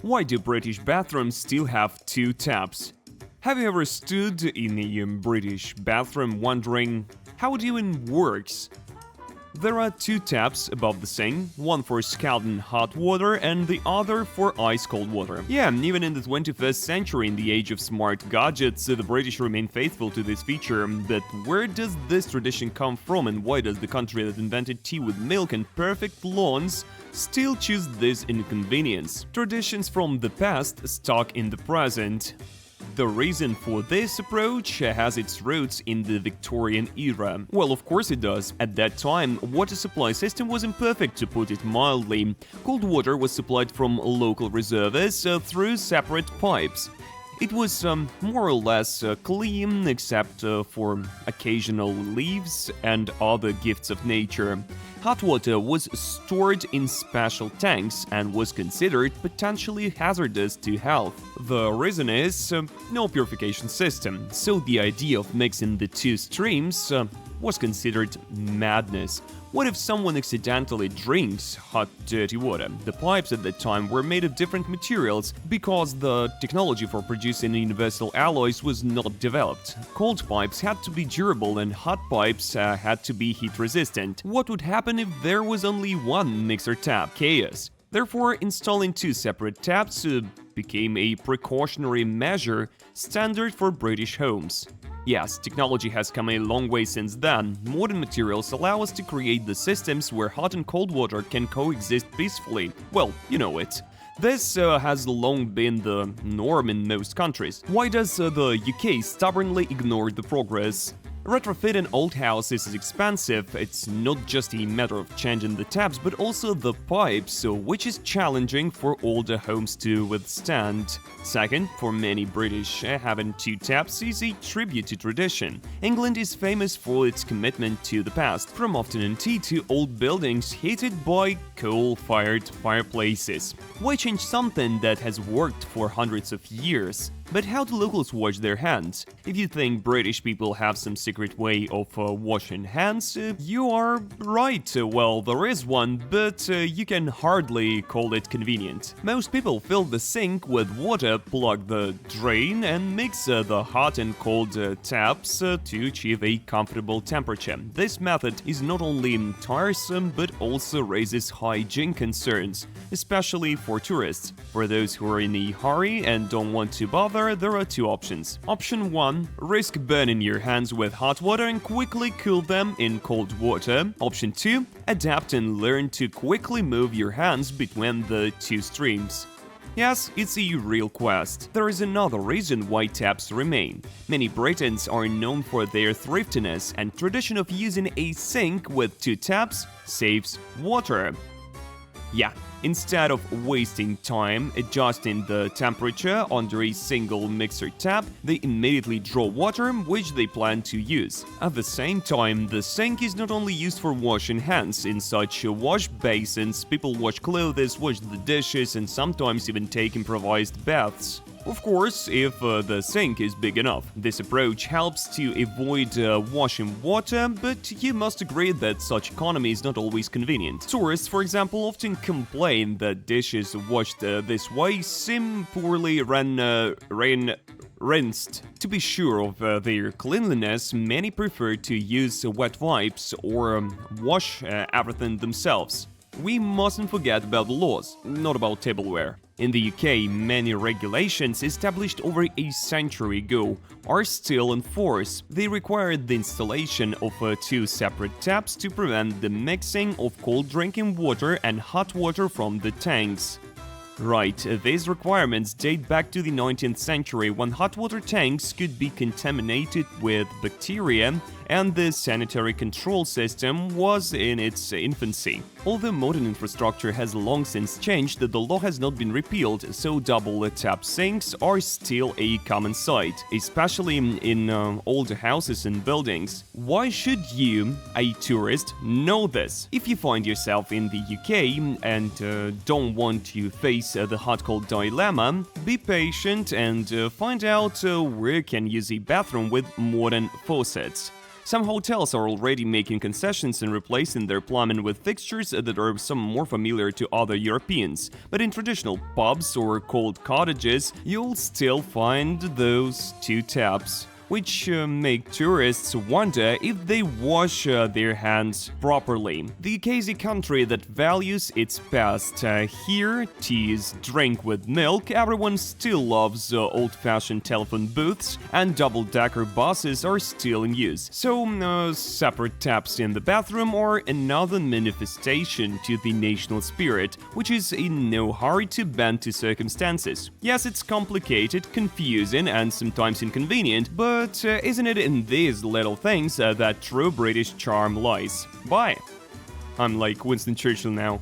Why do British bathrooms still have two taps? Have you ever stood in a British bathroom wondering how it even works? There are two taps above the sink, one for scalding hot water and the other for ice-cold water. Yeah, even in the 21st century, in the age of smart gadgets, the British remain faithful to this feature. But where does this tradition come from, and why does the country that invented tea with milk and perfect lawns still choose this inconvenience? Traditions from the past stuck in the present. The reason for this approach has its roots in the Victorian era. Well, of course it does. At that time, water supply system was imperfect, to put it mildly. Cold water was supplied from local reservoirs through separate pipes. It was more or less clean, except for occasional leaves and other gifts of nature. Hot water was stored in special tanks and was considered potentially hazardous to health. The reason is no purification system, so the idea of mixing the two streams was considered madness. What if someone accidentally drinks hot, dirty water? The pipes at that time were made of different materials because the technology for producing universal alloys was not developed. Cold pipes had to be durable and hot pipes had to be heat-resistant. What would happen if there was only one mixer tap? Chaos. Therefore, installing two separate taps became a precautionary measure standard for British homes. Yes, technology has come a long way since then. Modern materials allow us to create the systems where hot and cold water can coexist peacefully. Well, you know it. This has long been the norm in most countries. Why does the UK stubbornly ignore the progress? Retrofitting old houses is expensive. It's not just a matter of changing the taps, but also the pipes, which is challenging for older homes to withstand. Second, for many British, having two taps is a tribute to tradition. England is famous for its commitment to the past, from afternoon tea to old buildings heated by coal-fired fireplaces. Why change something that has worked for hundreds of years? But how do locals wash their hands? If you think British people have some secret way of washing hands, you are right. Well, there is one, but you can hardly call it convenient. Most people fill the sink with water, plug the drain, and mix the hot and cold taps to achieve a comfortable temperature. This method is not only tiresome, but also raises hygiene concerns, especially for tourists. For those who are in a hurry and don't want to bother, there are two options. Option 1. Risk burning your hands with hot water and quickly cool them in cold water. Option 2. Adapt and learn to quickly move your hands between the two streams. Yes, it's a real quest. There is another reason why taps remain. Many Britons are known for their thriftiness, and tradition of using a sink with two taps saves water. Yeah, instead of wasting time adjusting the temperature under a single mixer tap, they immediately draw water which they plan to use. At the same time, the sink is not only used for washing hands. In such wash basins, people wash clothes, wash the dishes, and sometimes even take improvised baths. Of course, if the sink is big enough. This approach helps to avoid washing water, but you must agree that such economy is not always convenient. Tourists, for example, often complain that dishes washed this way seem poorly rinsed. To be sure of their cleanliness, many prefer to use wet wipes or wash everything themselves. We mustn't forget about the laws, not about tableware. In the UK, many regulations established over a century ago are still in force. They require the installation of two separate taps to prevent the mixing of cold drinking water and hot water from the tanks. Right, these requirements date back to the 19th century, when hot water tanks could be contaminated with bacteria and the sanitary control system was in its infancy. Although modern infrastructure has long since changed, the law has not been repealed, so double-tap sinks are still a common sight, especially in older houses and buildings. Why should you, a tourist, know this? If you find yourself in the UK and don't want to face the hot-cold dilemma, be patient and find out where you can use a bathroom with modern faucets. Some hotels are already making concessions and replacing their plumbing with fixtures that are some more familiar to other Europeans. But in traditional pubs or cold cottages, you'll still find those two taps, which make tourists wonder if they wash their hands properly. The UK is a country that values its past. Here, tea is drink with milk, everyone still loves old-fashioned telephone booths, and double-decker buses are still in use. So, separate taps in the bathroom are another manifestation to the national spirit, which is in no hurry to bend to circumstances. Yes, it's complicated, confusing, and sometimes inconvenient, but isn't it in these little things that true British charm lies? Bye! I'm like Winston Churchill now.